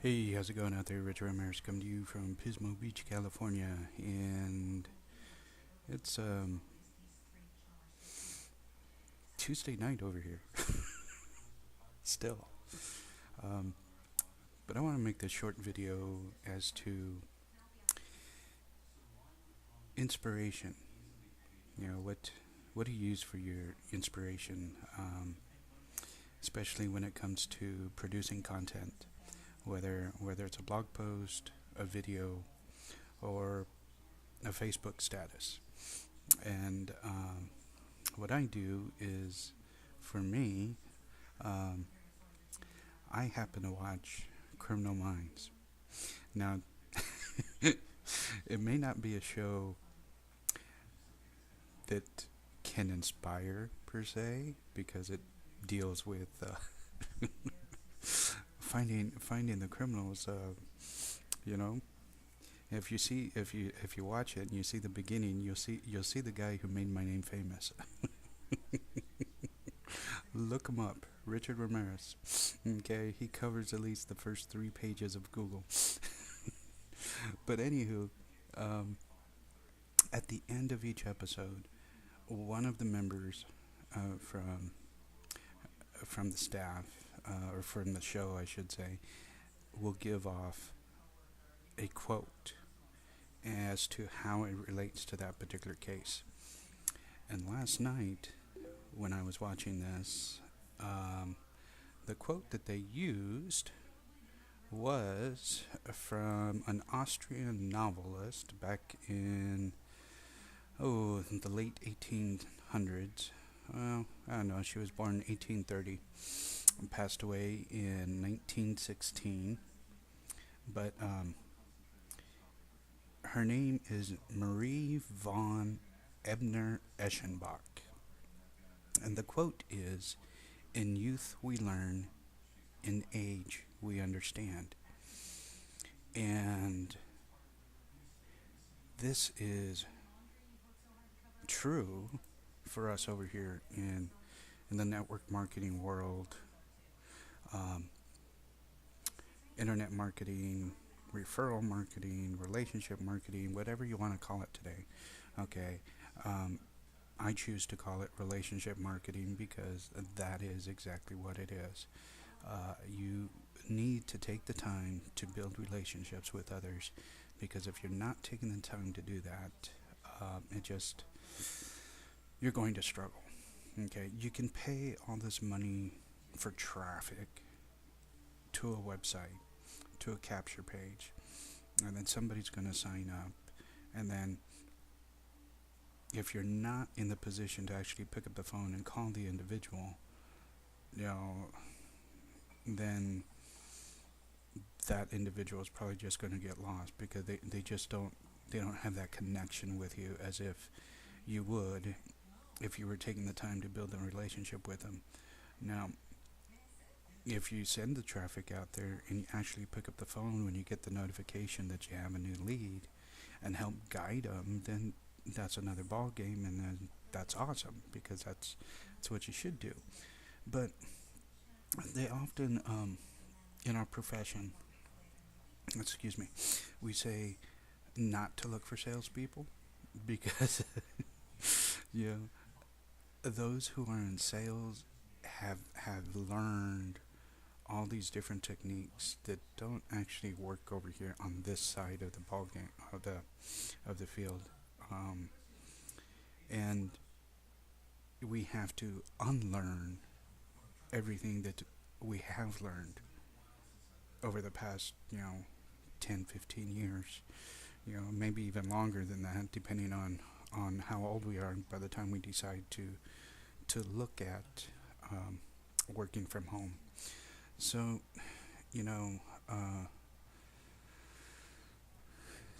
Hey, how's it going out there? Richard Ramirez coming to you from Pismo Beach, California, and it's Tuesday night over here. Still, um, but I want to make this short video as to inspiration. What do you use for your inspiration, especially when it comes to producing content, whether it's a blog post, a video, or a Facebook status. And what I do is, for me, um, I happen to watch Criminal Minds. Now, it may not be a show that can inspire per se because it deals with finding the criminals. You know, if you watch it and you see the beginning, you'll see the guy who made my name famous. Look him up, Richard Ramirez. Okay, he covers at least the first 3 pages of Google. But anywho, um, at the end of each episode, one of the members from the staff or from the show, I should say, will give off a quote as to how it relates to that particular case. And last night, when I was watching this, the quote that they used was from an Austrian novelist back in the late 1800s. Well, I don't know. She was born in 1830 and passed away in 1916. But her name is Marie von Ebner-Eschenbach. And the quote is, "In youth we learn, in age we understand." And this is true for us over here in the network marketing world, um, internet marketing, referral marketing, relationship marketing, whatever you want to call it today. Okay, I choose to call it relationship marketing because that is exactly what it is. You need to take the time to build relationships with others, because if you're not taking the time to do that, it just you're going to struggle. Okay, you can pay all this money for traffic to a website, to a capture page, and then somebody's going to sign up, and then if you're not in the position to actually pick up the phone and call the individual, you know, then that individual is probably just going to get lost because they don't have that connection with you as if you would if you were taking the time to build a relationship with them. Now, if you send the traffic out there and you actually pick up the phone when you get the notification that you have a new lead and help guide them, then that's another ball game, and then that's awesome because that's what you should do. But they often, in our profession, excuse me, we say not to look for salespeople because you know, those who are in sales have learned all these different techniques that don't actually work over here on this side of the ball game of the field, and we have to unlearn everything that we have learned over the past 10, 15 years, maybe even longer than that, depending on how old we are by the time we decide to look at working from home. So, you know,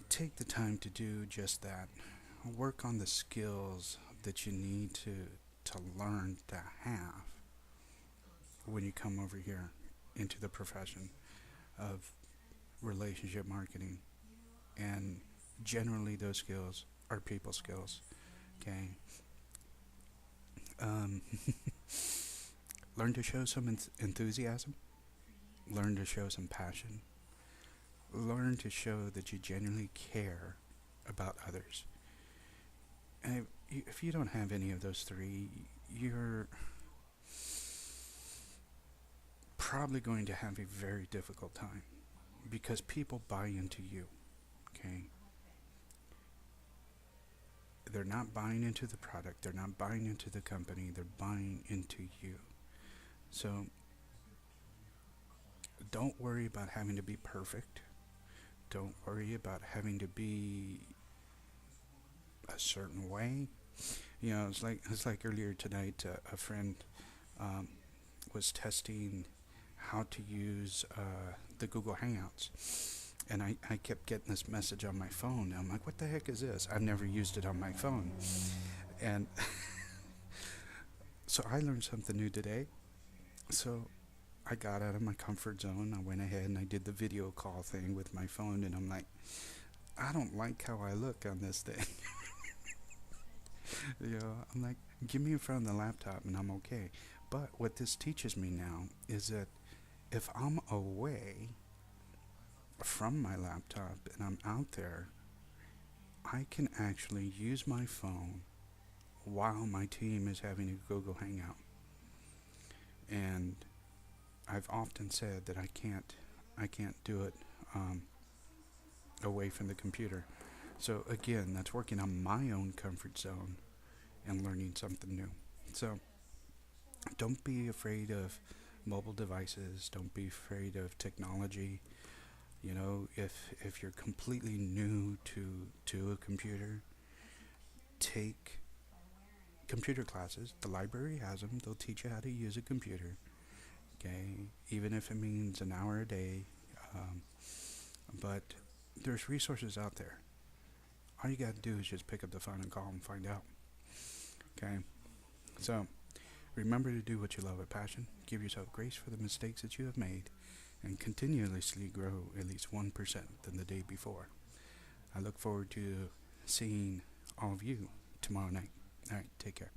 take the time to do just that. Work on the skills that you need to learn to have when you come over here into the profession of relationship marketing. And generally, those skills are people skills. Okay. Um, Learn to show some enthusiasm. Learn to show some passion. learn to show that you genuinely care about others. And if you don't have any of those three, you're probably going to have a very difficult time because people buy into you. Okay? They're not buying into the product, they're not buying into the company, they're buying into you. So don't worry about having to be perfect. Don't worry about having to be a certain way. It's like earlier tonight, a friend um, was testing how to use the Google Hangouts, and I kept getting this message on my phone. I'm like, what the heck is this? I've never used it on my phone, and so I learned something new today. So I got out of my comfort zone. I went ahead and I did the video call thing with my phone, and I'm like, I don't like how I look on this thing. I'm like, give me in front of the laptop and I'm okay. But what this teaches me now is that if I'm away from my laptop and I'm out there, I can actually use my phone while my team is having a Google Hangout. And I've often said that I can't do it away from the computer. So again, that's working on my own comfort zone and learning something new. So don't be afraid of mobile devices. Don't be afraid of technology. If you're completely new to a computer, take computer classes. The library has them. They'll teach you how to use a computer. Okay, even if it means an hour a day. But there's resources out there. All you got to do is just pick up the phone and call and find out. Okay, so remember to do what you love with passion. Give yourself grace for the mistakes that you have made, and continuously grow at least 1% than the day before. I look forward to seeing all of you tomorrow night. All right, take care.